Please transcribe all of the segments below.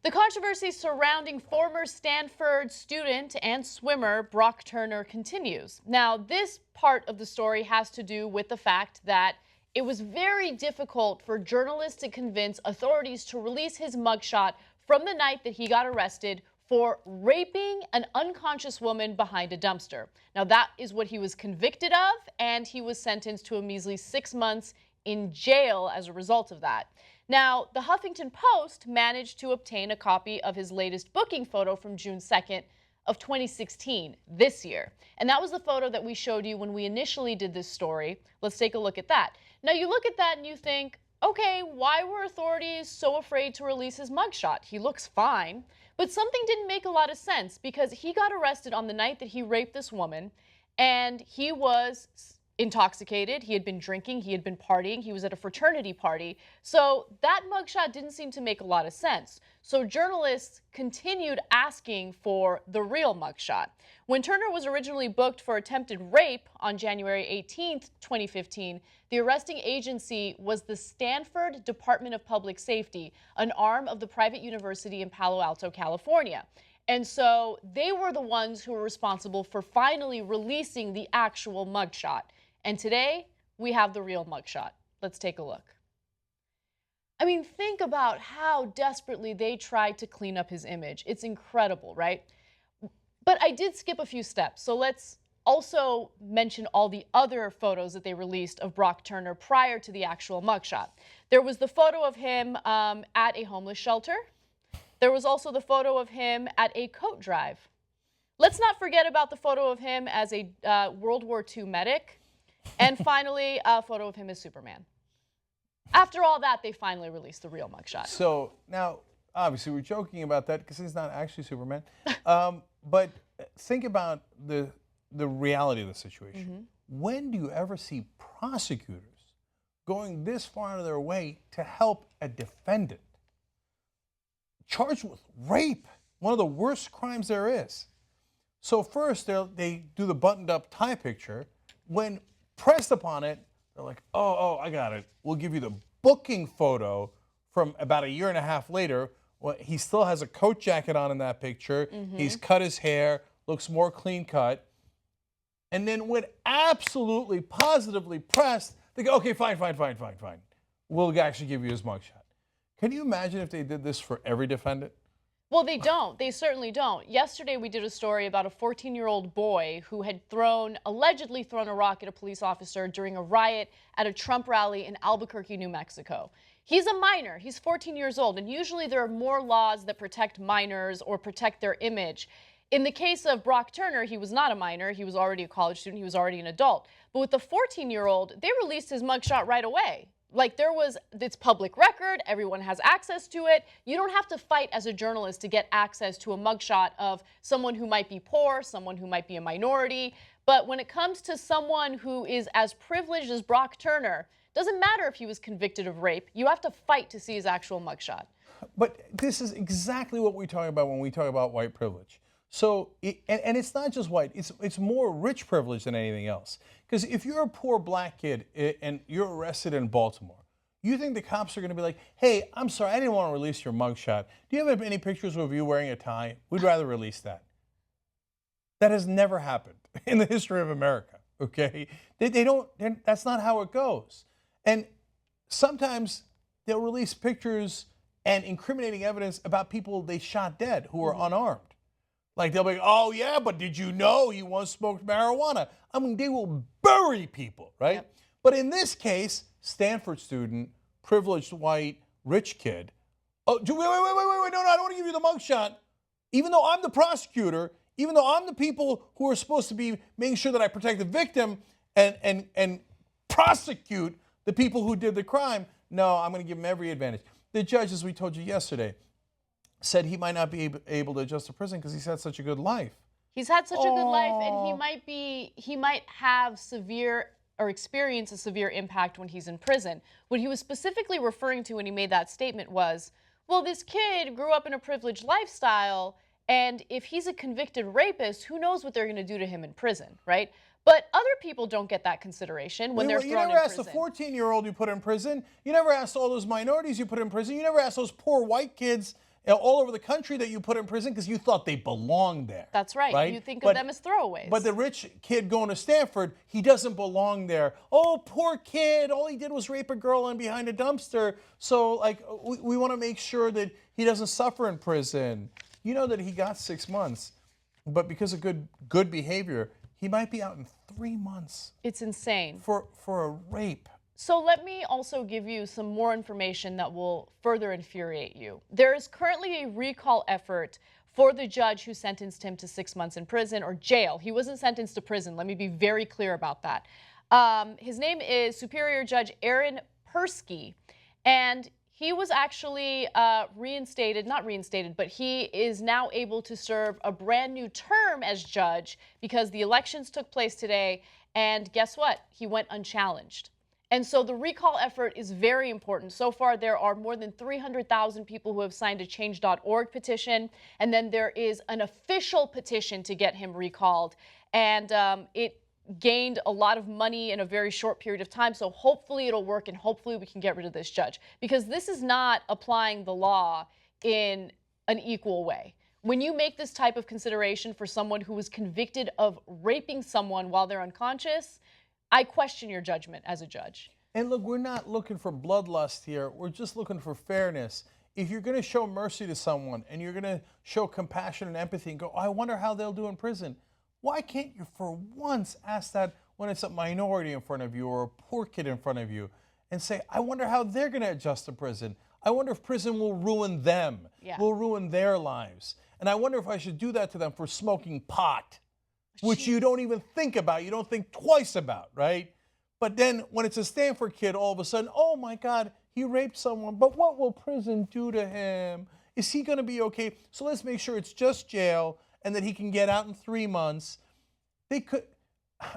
The controversy surrounding former Stanford student and swimmer Brock Turner continues. Now, this part of the story has to do with the fact that it was very difficult for journalists to convince authorities to release his mugshot from the night that he got arrested for raping an unconscious woman behind a dumpster. Now, that is what he was convicted of, and he was sentenced to a measly 6 months in jail as a result of that. Now, the Huffington Post managed to obtain a copy of his latest booking photo from June 2nd of 2016, this year. And that was the photo that we showed you when we initially did this story. Let's take a look at that. Now, you look at that and you think, okay, why were authorities so afraid to release his mugshot? He looks fine. But something didn't make a lot of sense because he got arrested on the night that he raped this woman, and he was intoxicated, he had been drinking, he had been partying, he was at a fraternity party. So that mugshot didn't seem to make a lot of sense. So journalists continued asking for the real mugshot. When Turner was originally booked for attempted rape on January 18th, 2015, the arresting agency was the Stanford Department of Public Safety, an arm of the private university in Palo Alto, California. And so they were the ones who were responsible for finally releasing the actual mugshot. And today, we have the real mugshot. Let's take a look. I mean, think about how desperately they tried to clean up his image. It's incredible, right? But I did skip a few steps, so let's also mention all the other photos that they released of Brock Turner prior to the actual mugshot. There was the photo of him at a homeless shelter. There was also the photo of him at a coat drive. Let's not forget about the photo of him as a World War II medic. And finally, a photo of him as Superman. After all that, they finally released the real mugshot. So now, obviously, we're joking about that because he's not actually Superman. But think about the reality of the situation. When do you ever see prosecutors going this far out of their way to help a defendant charged with rape, one of the worst crimes there is? So first, they do the buttoned-up tie picture. When pressed upon it, they're like, oh, I got it. We'll give you the booking photo from about a year and a half later. Well, he still has a coat jacket on in that picture. He's cut his hair, looks more clean cut. And then when absolutely, positively pressed, they go, okay, fine. We'll actually give you his mugshot. Can you imagine if they did this for every defendant? Well, they don't. They certainly don't. Yesterday, we did a story about a 14-year-old boy who had allegedly thrown a rock at a police officer during a riot at a Trump rally in Albuquerque, New Mexico. He's a minor. He's 14 years old, and usually there are more laws that protect minors or protect their image. In the case of Brock Turner, he was not a minor. He was already a college student. He was already an adult. But with the 14-year-old, they released his mugshot right away. Like it's public record, everyone has access to it. You don't have to fight as a journalist to get access to a mugshot of someone who might be poor, someone who might be a minority. But when it comes to someone who is as privileged as Brock Turner, doesn't matter if he was convicted of rape, you have to fight to see his actual mugshot. But this is exactly what we talk about when we talk about white privilege. So, and it's not just white, it's more rich privilege than anything else. Because if you're a poor black kid and you're arrested in Baltimore, you think the cops are going to be like, hey, I'm sorry, I didn't want to release your mugshot. Do you have any pictures of you wearing a tie? We'd rather release that. That has never happened in the history of America, okay? That's not how it goes. And sometimes they'll release pictures and incriminating evidence about people they shot dead who were unarmed. Like they'll be like, oh yeah, but did you know he once smoked marijuana? I mean, they will bury people, right? Yep. But in this case, Stanford student, privileged white, rich kid. Oh, wait, no, I don't want to give you the mugshot. Even though I'm the prosecutor, even though I'm the people who are supposed to be making sure that I protect the victim and prosecute the people who did the crime, no, I'm going to give him every advantage. The judge, as we told you yesterday, said he might not be able to adjust to prison because he's had such a good life. He's had such a good life, and he might have severe or experience a severe impact when he's in prison. What he was specifically referring to when he made that statement was, well, this kid grew up in a privileged lifestyle, and if he's a convicted rapist, who knows what they're going to do to him in prison, right? But other people don't get that consideration when they're thrown in prison. You never asked the 14-year-old you put in prison. You never asked all those minorities you put in prison. You never asked those poor white kids all over the country that you put in prison because you thought they belonged there. That's right. Right? You think of them as throwaways. But the rich kid going to Stanford, he doesn't belong there. Oh, poor kid. All he did was rape a girl and behind a dumpster. So, like, we want to make sure that he doesn't suffer in prison. You know that he got 6 months, but because of good behavior, he might be out in 3 months. It's insane. For a rape. So let me also give you some more information that will further infuriate you. There is currently a recall effort for the judge who sentenced him to 6 months in prison or jail. He wasn't sentenced to prison. Let me be very clear about that. His name is Superior Judge Aaron Persky, and he was actually not reinstated, but he is now able to serve a brand new term as judge because the elections took place today, and guess what? He went unchallenged. And so the recall effort is very important. So far, there are more than 300,000 people who have signed a change.org petition. And then there is an official petition to get him recalled. And it gained a lot of money in a very short period of time. So hopefully it'll work and hopefully we can get rid of this judge. Because this is not applying the law in an equal way. When you make this type of consideration for someone who was convicted of raping someone while they're unconscious, I question your judgment as a judge. And look, we're not looking for bloodlust here. We're just looking for fairness. If you're going to show mercy to someone and you're going to show compassion and empathy and go, oh, I wonder how they'll do in prison, why can't you for once ask that when it's a minority in front of you or a poor kid in front of you and say, I wonder how they're going to adjust to prison. I wonder if prison will ruin them, will ruin their lives. And I wonder if I should do that to them for smoking pot, which you don't even think about. You don't think twice about, right? But then when it's a Stanford kid, all of a sudden, oh my God, he raped someone, but what will prison do to him? Is he going to be okay? So let's make sure it's just jail and that he can get out in 3 months. They could,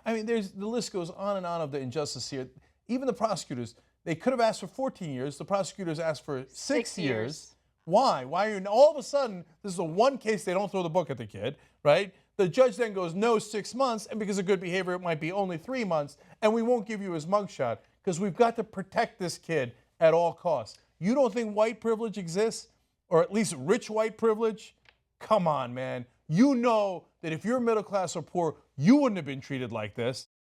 I mean, the list goes on and on of the injustice here. Even the prosecutors, they could have asked for 14 years. The prosecutors asked for 6 years. Why? Why are you, all of a sudden, this is the one case they don't throw the book at the kid, right? The judge then goes, no, 6 months, and because of good behavior, it might be only 3 months, and we won't give you his mugshot because we've got to protect this kid at all costs. You don't think white privilege exists, or at least rich white privilege? Come on, man. You know that if you're middle class or poor, you wouldn't have been treated like this.